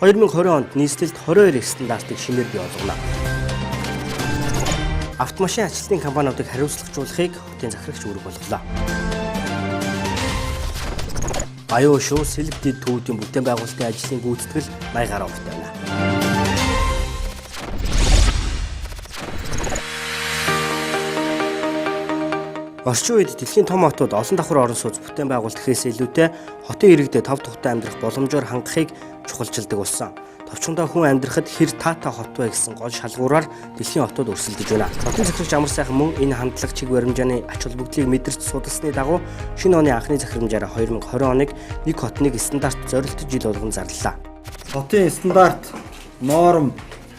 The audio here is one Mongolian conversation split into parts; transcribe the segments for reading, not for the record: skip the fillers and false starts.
2020 онд нийслэлд 22 стандартыг шинээр бий болгоно. Автомашин ажилтны компаниудыг хариуцлагажуулахыг хотын захирагч үүрэг болголоо. Аюу шүү Сэлбэдэд төвүүдийн бүтээн байгуулалтын ажлын гүйцэтгэл 80 гаруй огт байна. Орчин үед дэлхийн том хотууд олон давхар орон сууц бүтээн байгуулалт гэхээс илүүтэй хотын иргэдэд тав тухтай амьдрах боломжоор хангахыг чухалчилдаг болсон. Товчхондоо хүн амьдрахад хэр таатай хот вэ гэсэн гол шалгуураар дэлхийн хотууд өрсөлдөж байна. Хотын захирагч Амар сайхан мөн энэ хандлага чиг баримжааны ач холбогдлыг мэдэрч судалсны дагуу шинэ оны анхны захирамжаараа 2020 оныг нэг хотныг стандарт зорилттой жил болгон зарлалаа. Хотын стандарт, норм,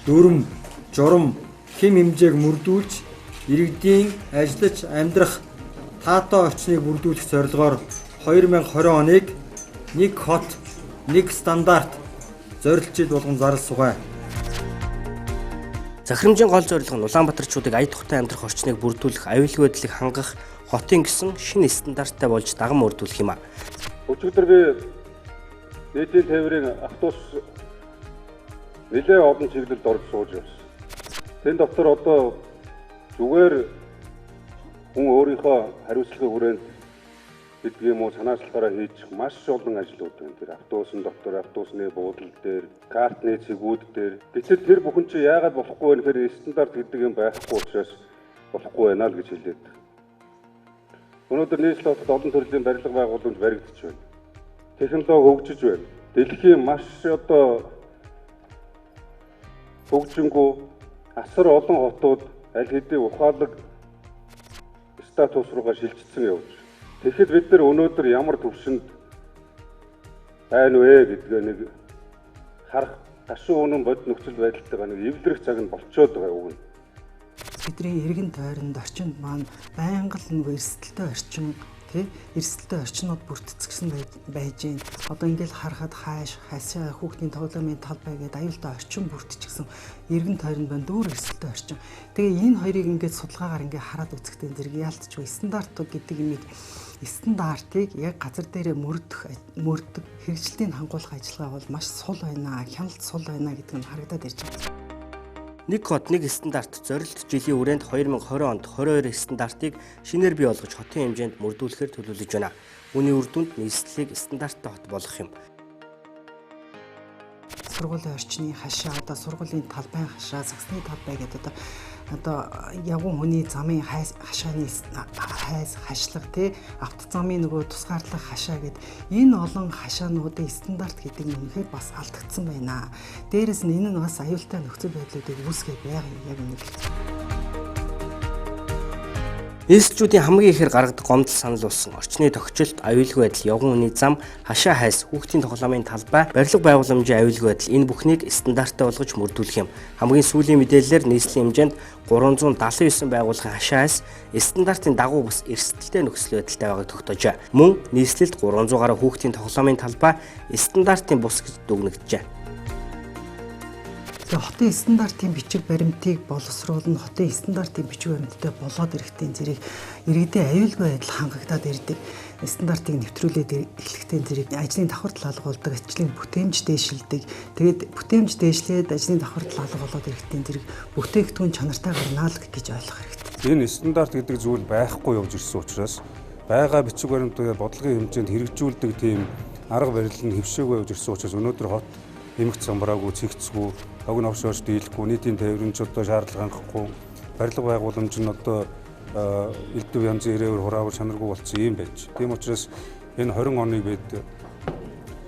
дүрм, журам, хэм хэмжээг мөрдүүлж иргэдийн ажиллаж амьдрах таатай орчныг бүрдүүлэх зорилгоор 2020 оныг нэг хот, нэг стандарт зорилт жил болгон зарласугай. Захирамжийн гол зорилго нь Улаанбаатарчуудыг ая тухтай амьдрах орчныг бүрдүүлэх, аюулгүй байдлыг хангах, хотын гэсэн шинэ стандарттай болж даган мөрдүүлэх юм а. Өчигдөр би нийтийн тээврийн автобус нэлээд олон чиглэлд орж сууж явсан. Тэн дотор одоо зүгээр хүн өөрийнхөө хариуцлагын хүрээнд гэдэг юм уу санаачлалаараа хийж маш олон ажлууд байна. Тэр автобусын дотор, автобусны буудлын дээр, картны цэгүүд дээр. Гэтэл тэр бүхэн чи яагаад болохгүй вэ гэхээр стандарт гэдэг юм байхгүй учраас болохгүй байна л гэж хэлээд. Өнөөдөр нийслэл хотод олон төрлийн барилга байгууламж баригдаж байна. Технологи хөгжиж байна. Дэлхийн маш одоо хөгжингүү асар олон хотууд аль хэдийн ухаалаг статус руугаа шилжчихсэн явж. Тэгэхэд бид нар өнөөдөр ямар төвшөнд байна вэ гэдгээ нэг харах гашуун үнэн бод нөхцөл байдалтайгаа нэг эвлэрэх цаг нь болцоод байгаа үг нь. Бидний эргэн тойронд орчинд маань байнга л нэг эрсдэлтэй орчин эрсдэлтэй орчнууд бүрдцэгсэн байж гин. Одоо ингээл харахад хашаа хүүхдийн тоглоомын талбай гэдэг аюултай орчин бүрдчихсэн эргэн тойронд байна дүүр эрсдэлтэй орчин. Тэгээ энэ хоёрыг ингээд судалгаагаар ингээд хараад үзэхдээ зэрэг яалтчгүй стандарт гэдэг имийг стандартыг яг газар дээрээ мөрдөх хэрэгжилтийн хангуулах ажиллагаа бол маш сул байна, хяналт сул байна гэдэг нь харагдаад ирж байна. Нэг хот нэг стандарт зорилт жилийн хүрээнд 2020 онд 22 стандартыг шинээр бий болгож хотын хэмжээнд мөрдүүлэхээр төлөвлөж байна. Үүний үр дүнд нийслэлийг стандарттай хот болгох юм. Сургуулийн орчны хашаа, одоо сургуулийн талбайн хашаа, загсны талбай гэдэг одоо явган хүний замын хашааны хашлага автозамын нөгөө тусгаарлах хашаа гэдэг энэ олон хашаануудын стандарт гэдэг нь үнэхээр бас алдагдсан байна. Дээрээс нь энэ нь бас аюултай нөхцөл байдлуудыг үүсгэж байгаа яг нэг. Нийслэлчүүдийн хамгийн ихээр гаргадаг гомдол санал болсон орчны тогтчлт, аюулгүй байдал, явган хүний зам, хашаа хайс, хүүхдийн тоглоомын талбай, барилга байгууламжийн аюулгүй байдал энэ бүхнийг стандарттай болгож мөрдүүлэх юм. Хамгийн сүүлийн мэдээллээр нийслэлийн хэмжээнд 379 байгууллагын хашаа хайс стандартын дагуу бас эрсдэлтэй нөхцөл байдалтай байгааг тогтоожээ. Мөн нийслэлд 300 гаруй хүүхдийн тоглоомын талбай стандартын бус гэж дүгнэгджээ. Хотын стандартын бичиг баримтыг боловсруулна, хотын стандартын бичиг баримттай болоод ирэхтэн зэрэг иргэдийн аюулгүй байдал хангагдаад ирдэг. Стандартыг нэвтрүүлээд эхлэхтэн зэрэг ажлын давхар алга болдог, ажлын бүтээмж дээшилдэг. Тэгээд бүтээмж дээшлээд ажлын давхар алга болоод ирэхтэн зэрэг бүтээгдэхүүн чанартай гарнаа л гэж ойлгох хэрэгтэй. Энэ стандарт гэдэг зүйл байхгүй явж ирсэн учраас байгаа бичиг баримтыг бодлогын хэмжээнд хэрэгжүүлдэг тийм арга барил нь хэвшээгүй явж ирсэн учраас өнөөдөр хот эмх замбраагүй, цэгцгүй,ог навш орж дийлэхгүй, нийтийн тээврэнч одоо шаардлага хангахгүй, барилга байгууламж нь одоо элдв янзын ирээвэр хураавар чанаргүй болсон юм байж. Тийм учраас энэ 20 оныг бид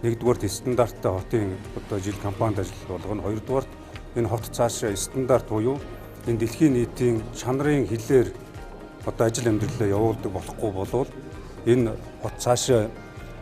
нэгдүгээр стандарттай хотын одоо жил кампанид ажил болгоно. Хоёрдугаарт энэ хот цаашаа стандарт буюу энэ дэлхийн нийтийн чанарын хилээр одоо ажил амьдралаа явуулдаг болохгүй болвол энэ хот цаашаа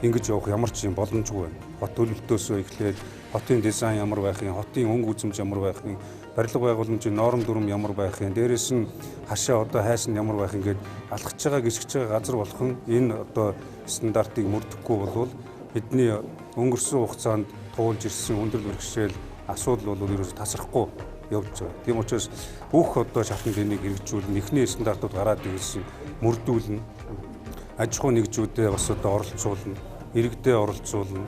ингэж явах ямар ч юм боломжгүй байна. Хот төлөвлөлтөөсөө эхлээд хотын дизайн ямар байх юм, хотын өнгө үзэмж ямар байх юм, барилга байгууламжийн норм дүрм ямар байх юм, дээрээс нь хашаа одоо хайс нь ямар байх ингээд алхаж байгаа гიშгэж байгаа газар болгон энэ одоо стандартыг мөрдөхгүй болвол бидний өнгөрсөн хугацаанд туулж ирсэн өндөр бэрхшээл асуудал бол ерөөс тасрахгүй явж байгаа. Тийм учраас бүх одоо шатнд энийг хэрэгжүүлэн эхний стандартууд гараад ирсэн мөрдүүлнэ. Аж ахуй нэгжүүдэд бас одоо оролцуулна, иргэдэд оролцуулна.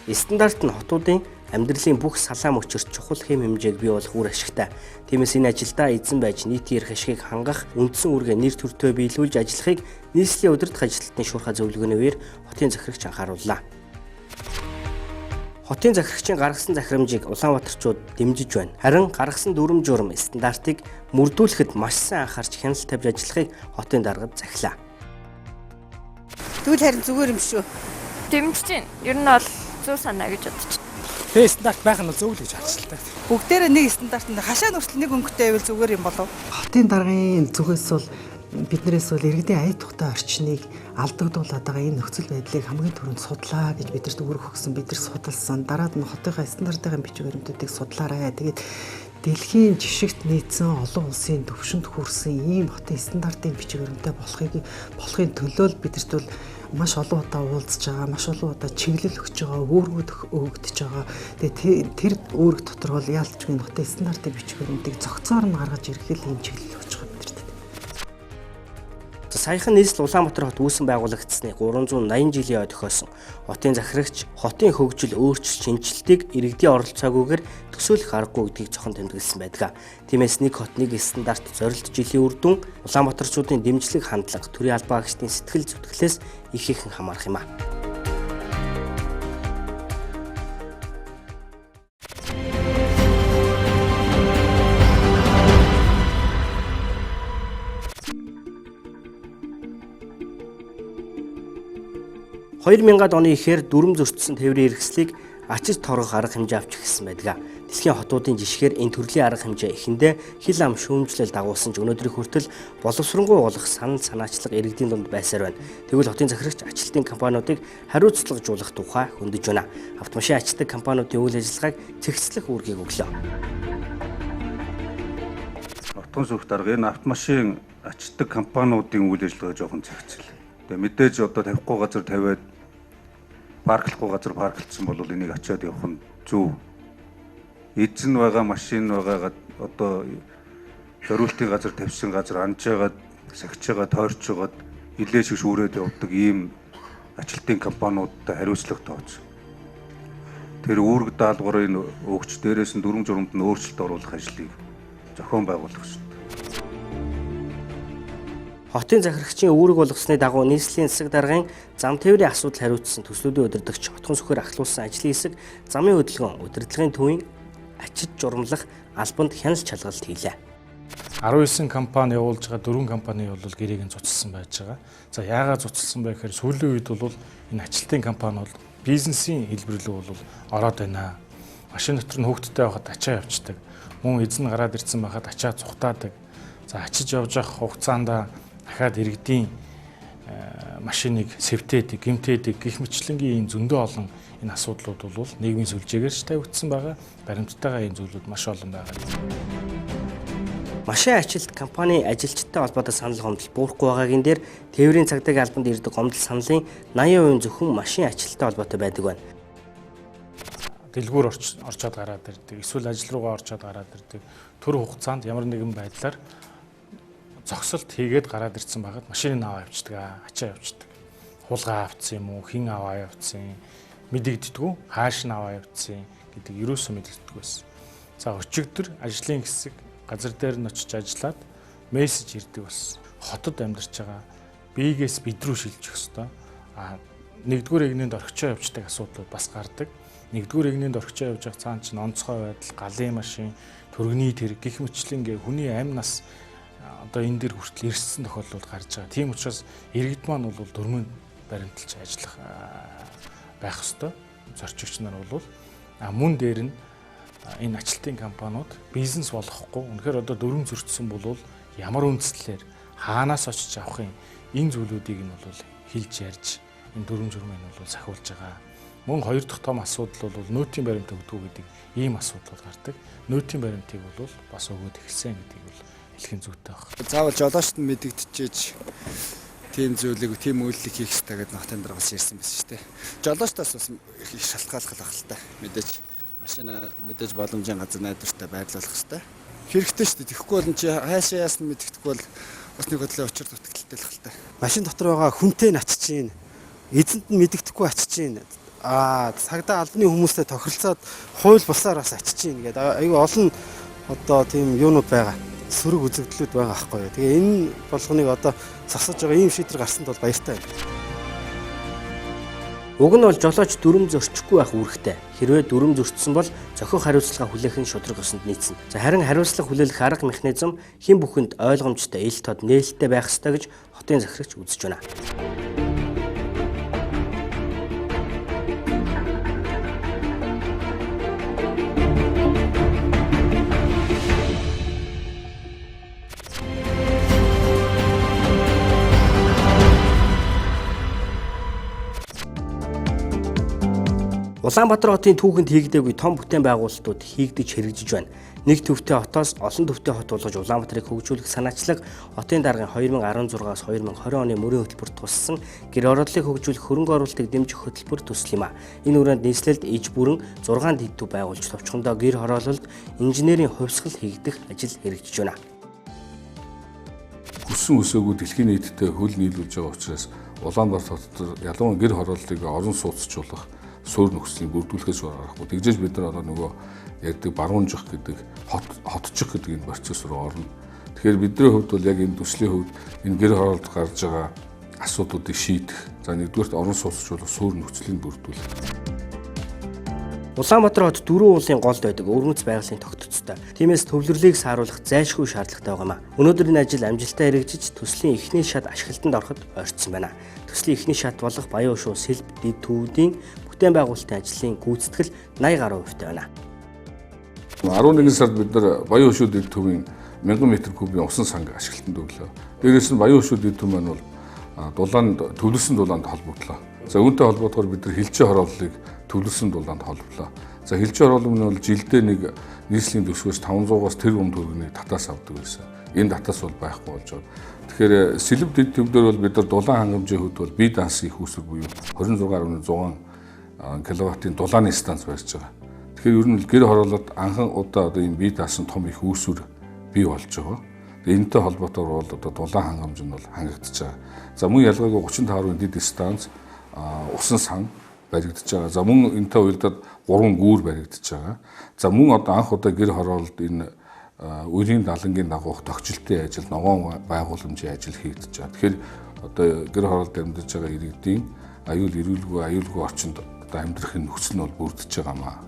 Стандарт нь хотуудын амьдралын бүх салаам өчирт чухал хэм хэмжээг бий болох үр ашигтай. Тиймээс энэ ажилдаа эзэн байж нийтийн эрх ашигыг хангах, үндсэн үүргээ нэр төртөө биелүүлж ажиллахыг нийслэлийн удирдах ажилтны шуурхай зөвлөгөөний үеэр хотын захирагч анхаарууллаа. Хотын захирагчийн гаргасан захирамжийг Улаанбаатарчууд дэмжиж байна. Харин гаргасан дүрм журам стандартыг мөрдүүлэхэд маш сайн анхаарч хяналт тавьж ажиллахыг хотын даргад захилаа. Тэгвэл харин зүгээр юм шүү. Дэмжиж байна. Ер нь бол зөв санаа гэж бодож байна. Тэгээ стандарт байх нь зөв л гэж харж л та. Бүгдээрээ нэг стандарт хашаа нүртэл нэг өнгөтэй байвал зүгээр юм болов. Хотын даргын зүгээс бол биднээс бол иргэдийн ая тухтай орчныг алдагдуулаад байгаа энэ нөхцөл байдлыг хамгийн түрүүнд судлаа гэж бидэрт үүрэг өгсөн. Бид нар судалсан. Дараад нь хотынхаа стандартын бичиг баримтуудыг судлаарай. Тэгээд дэлхийн жишгт нийцсэн олон улсын төвшөнд хүрсэн ийм хотын стандартын бичиг баримттай болохын төлөө бидэрт бол маш олон удаа уулзж байгаа, маш олон удаа чиглэл өгч байгаа, үүргүүд өгөгдөж байгаа. Тэгээд тэр үүрэг дотор бол яалтчгүй хотын стандартын бичиг баримтыг зохицоор нь гаргаж ирэх л ийм чиглэл өгч байгаа бидэрт. Саяхан нийслэл Улаанбаатар хот үүсэн байгуулагдсны 380 жилийн ой тохиосон хотын захирагч хотын хөгжил өөрчлөлт шинжилтийг иргэдийн оролцоогүйгээр төсөөлөх аргагүй гэдгийг цохон тэмдэглэсэн байдаг. Тиймээс нэг хот нэг стандарт зорилт жилийн үр дүн Улаанбаатарчуудын дэмжлэг хандлага, төрийн албаа агчдын сэтгэл зүтгэлээс их ихэн хамаарах юм а. ...2000-ад оны ихээр дүрм зөрчсөн тээврийн хэрэгслийг ачиж торгох арга хэмжээ авч эхэлсэн байдаг. Дэлхийн хотуудын жишгээр энэ төрлийн арга хэмжээ эхэндээ хил ам шүүмжлэл дагуулсан ч өнөөдрийн хүртэл боловсронгуй болох санал санаачлаг иргэдийн дунд байсаар байна. Тэгвэл хотын захирагч ачлалтын компаниудыг хариуцлагажуулах тухай хөндөж байна. Автомашин ачдаг компаниудын үйл ажиллагааг цэгцлэх үүргийг өглөө. Хотын сүрх дарга энэ автомашин ачдаг компаниудын үйл ажиллагаа жоохон цэгцэл. Тэгээ мэдээж одоо тавихгүй газар тавиад парклахгүй газар парклцсан бол энийг ачаад явах нь зөв. Эзэн байгаа машин байгаагаад одоо зориултын газар тавьсан газар анжаагаад сахижаагаад тойрчоод илээ шиш үрээд явдаг ийм ачлалтын компаниудтай хариуцлага тооц. Тэр үүрэг даалгаврыг өгч дээрээс нь дүрм журамд нь өөрчлөлт оруулах ажлыг зохион байгуулах шүү. Хотын захирагчийн үүрэг болгосны дагуу нийслэлийн засаг даргын зам тээврийн асуудал хариуцсан төслүүдийн удирдагч хотхон сүхээр ахлуулсан ажлын хэсэг замын хөдөлгөөн удирдлагын төвийн ачиж журамлах албанд хяналт шалгалт хийлээ. 19 компани явуулж байгаа 4 компани бол гэрээг нь цуцлсан байж байгаа. За яагаад цуцлсан бэ гэхээр сүүлийн үед бол энэ ачлалтын компани бол бизнесийн хэлбэр рүү бол ороод байна. Машин дотор нь хүүхдтэй байхад ачаа явцдаг. Мөн эзэн гараад ирсэн байхад ачаа цухтаадаг. За ачиж явж явах хугацаанд дахиад иргэдийн машиныг сэвтээдэг, гэмтээдэг гэх мэтлэнгийн энэ зөндөө олон энэ асуудлууд бол нийгмийн сүлжээгээр ч тавигдсан байгаа. Баримттайгаа энэ зүйлүүд маш олон байгаа. Машин ачлалт компани ажилчдтай холбоотой санал гомдол буурахгүй байгаагийн дээр тээврийн цагдаагийн албанд ирдэг гомдол саналын 80% зөвхөн машин ачлалтай холбоотой байдаг байна. Дэлгүүр орчоод гараад ирдэг, эсвэл ажил руугаа орчоод гараад ирдэг. Төр хугацаанд ямар нэгэн байдлаар зогсолт хийгээд гараад ирсэн байгаад машиныг аваа явчихдаг, ачаа явчихдаг. Хулгай авцсан юм уу, хэн аваа явцсан, мэдэгддэггүй, хааш нь аваа явцсан гэдэг ерөөсөө мэдэгддэг байсан. За өчигдөр ажлын хэсэг газар дээр нь очиж ажиллаад мессеж ирдэг болсон. Хотод амьдарч байгаа биегээс бид рүү шилжих ёстой. Нэгдүгээр эгнээнд орхичоо явждаг асуудлууд бас гардаг. Нэгдүгээр эгнээнд орхичоо явж байгаа цаан чинь онцгой байдал, галын машин, түргэний тэрэг гэх мэтлэн хүний амь нас одоо энэ дэр хүртэл ирсэн тохиолдол гарч байгаа. Тийм учраас иргэд маань бол дөрмөнд баримталж ажиллах байх ёстой. Зорчигч нар бол мөн дээр нь энэ ачлалтын компаниуд бизнес болохгүй. Үнэхээр одоо дүрм зөрчсөн бол ямар үндслээр хаанаас очиж авахын энэ зүйлүүдийг нь бол хэлж ярьж энэ дүрм журмыг нь бол сахиулж байгаа. Мөн хоёр дахь том асуудал бол нөөтийн баримт өгдөг гэдэг ийм асуудлууд гардаг. Нөөтийн баримтыг бол бас өгөөд эхэлсэн гэдгийг бол хэлхэн зүйтэй байна. Заавал жолоочд нь мэдэгдчихэж тийм зүйлийг, тийм үйлдэл хийх хэрэгтэй гэдэг нотын дараа бас ярьсан байсан шүү дээ. Жолоочдоос бас их шалтгааллах байх л та. Мэдээж машина мэдээж боломжийн газар найдвартай байрлуулах хэрэгтэй. Хэрэгтэй шүү дээ. Тэгэхгүй бол чи хаашаа яасан мэддэхгүй бол бас нэг бодлоо учир дутагдaltaй л та. Машин дотор байгаа хүнтэй нь ачиж гин. Эзэнт нь мэддэхгүй ачиж гин. цагдаа албаны хүмүүстэй тохиролцоод хууль бусаар бас ачиж гин гэдэг айгүй олон одоо тийм юунууд байгаа. Сөрөг үзэгдлүүд байгаа аахгүй юу. Тэгээ энэ болгоныг одоо засаж байгаа ийм шийдвэр гарсанд бол баяртай байна. Уг нь бол жолооч дүрм зөрчихгүй байх үүрэгтэй. Хэрвээ дүрм зөрчсөн бол зохиох хариуцлага хүлээх нь шудраг ёсонд нийцнэ. За харин хариуцлага хүлээх арга механизм хэн бүхэнд ойлгомжтой, ил тод нээлттэй байх ёстой гэж хотын захирагч үзэж байна. Улаанбаатар хотын түүхэнд хийгдээгүй том бүтээн байгуулалтууд хийгдэж хэрэгжиж байна. Нэг төвтэй хотоос олон төвтэй хот болгож Улаанбаатарыг хөгжүүлэх санаачлаг хотын даргын 2016-аас 2020 оны мөрийн хөтөлбөрт туссан гэр орооллыг хөгжүүлэх хөрөнгө оруулалтыг дэмжих хөтөлбөр төсөл юм а. Энэ хүрээнд нийслэлд иж бүрэн 6 дэд төв байгуулж товчхондоо гэр хороололд инженерийн хувьсгал хийгдэх ажил хэрэгжиж байна. Хүссэн үсээгүй дэлхийн нийтэд хөл нийлүүлж байгаа учраас Улаанбаатар хотод ялангуяа гэр хорооллыг орон сууцчлуулах суурь нөхцөлийг бүрдүүлэхээс гарахгүй. Тэгжээж бид нар одоо нөгөө ярьдаг баруунжих гэдэг хотчих гэдэг энэ процесс руу орно. Тэгэхээр бидний хувьд бол яг энэ төслийн хувьд энэ гэр хороолд гарч байгаа асуудлуудыг шийдэх. За нэгдүгээрт орон сууцчлуулах суурь нөхцөлийг бүрдүүлэх. Улаанбаатар хот 4 уулын голд байдаг өвөрмөц байгалийн тогтцтой. Тиймээс төвлөрлийг сааруулах зайлшгүй шаардлагатай байгаа юм а. Өнөөдөр энэ ажил амжилттай хэрэгжиж төслийн эхний шат ашиглалтанд ороход ойртсон байна. Төслийн эхний шат болох Баян Ушуу Сэлб дэд төвүүдийн бүтээн байгуулалтын ажлын гүйцэтгэл 80% байна. 11 сард бид нар Баян Ушуу дэд төвийн 1000 м3-ийн усан санг ашиглалтанд өглөө. Дээрээс нь Баян Ушуу дэд төв маань бол төвлөрсөн дулаанд холбогдлоо. За үүнтэй холбоотойгоор бид нар хилчээ хорооллыг төвлөрсөн дулаанд холболоо. За хилчээ хороолол нь бол жилдээ нэг нийслэлийн төсвөөс 500-аас тэрбум төгрөгийг татаас авдаг байсан. Энэ татаас бол байхгүй болж байна. Тэгэхээр Сэлб дэд төвдөр бол бид нар дулаан хангамжийн хувьд бол бие даасан их үүсвэр буюу 26.6 киловаттын дулааны станц барьж байгаа. Тэгэхээр ер нь гэр хороолоод анхан удаа одоо энэ бие даасан том их үүсвэр бий болж байгаа. Энэтэй холбоотойгоор бол одоо дулаан хангамж нь бол хангагдчихж байгаа. За мөн ялгаагүй 35 дэд станц усан сан баригдаж байгаа. За мөн энэтэй уялдаад 3 гүүр баригдаж байгаа. За мөн одоо анх удаа гэр хороолд энэ үерийн далангийн дагуух тогтчлтын ажил, ногоон байгууламжийн ажил хийгдэж байгаа. Тэгэхээр одоо гэр хороолд амьдарч байгаа иргэдийн аюулгүй орчинд одоо амьдрахын нөхцөл нь бол бүрдэж байгаа юм аа.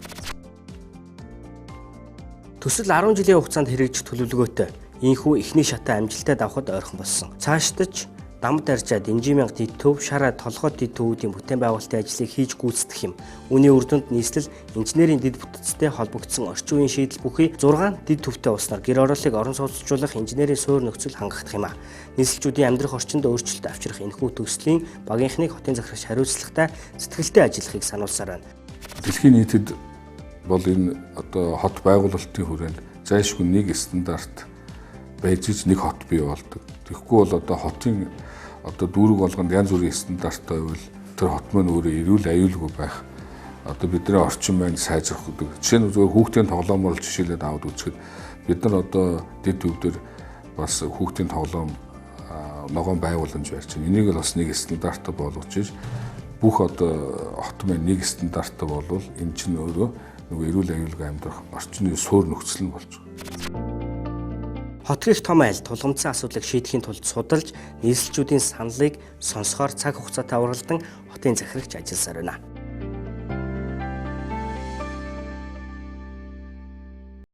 Төсөл 10 жилийн хугацаанд хэрэгжих төлөвлөгөөтэй. Ийхүү эхний шатаа амжилттай давхад ойрхон болсон. Цаашдаж Дамд арчаа Дэнжимэн дэд төв, Шараа толгой дэд төвүүдийн бүтээн байгуулалтын ажлыг хийж гүйцэтгэх юм. Үүний үр дүнд нийслэл инженерийн дэд бүтцтэй холбогдсон орчин үеийн шийдэл бүхий 6 дэд төвтэй уснаар гэр орооллыг орон сууцчлуулах инженерийн суурь нөхцөл хангагдах юм а. Нийслэлчүүдийн амьдрах орчинд өөрчлөлт авчрах энэхүү төслийн багийнхныг хотын захирагч хариуцлагатай сэтгэлтэй ажиллахыг сануулсаар байна. Дэлхийн нийтэд бол энэ одоо хот байгуулалтын хүрээнд зайлшгүй нэг стандарт байж нэг хот бий болдог. Тэгэхгүй бол одоо хотын одоо дүүрэг болгонд янз бүрийн стандарттай байвал тэр хот маань өөрөө эрүүл аюулгүй байх. Одоо бидний орчин байнд сайжрах гэдэг. Жишээ нь зөвхөн хүүхдийн тоглоомоор жишээлээд аваад үзэхэд бид нар одоо дэд төвдөр бас хүүхдийн тоглоом ногоон байгууламж барьж байна. Энийг л бас нэг стандарттай болгож бүх одоо хот маань нэг стандарттай болвол эн чинь өөрөө нөгөө эрүүл аюулгүй амьдрах орчны суурь нөхцөл нь болж байгаа. Хотгийнх том айл тулгымдсан асуудлыг шийдэхийн тулд судалж нийслэлчүүдийн саналыг сонсохоор цаг хугацаатай уралдан хотын захирагч ажилласаар байна.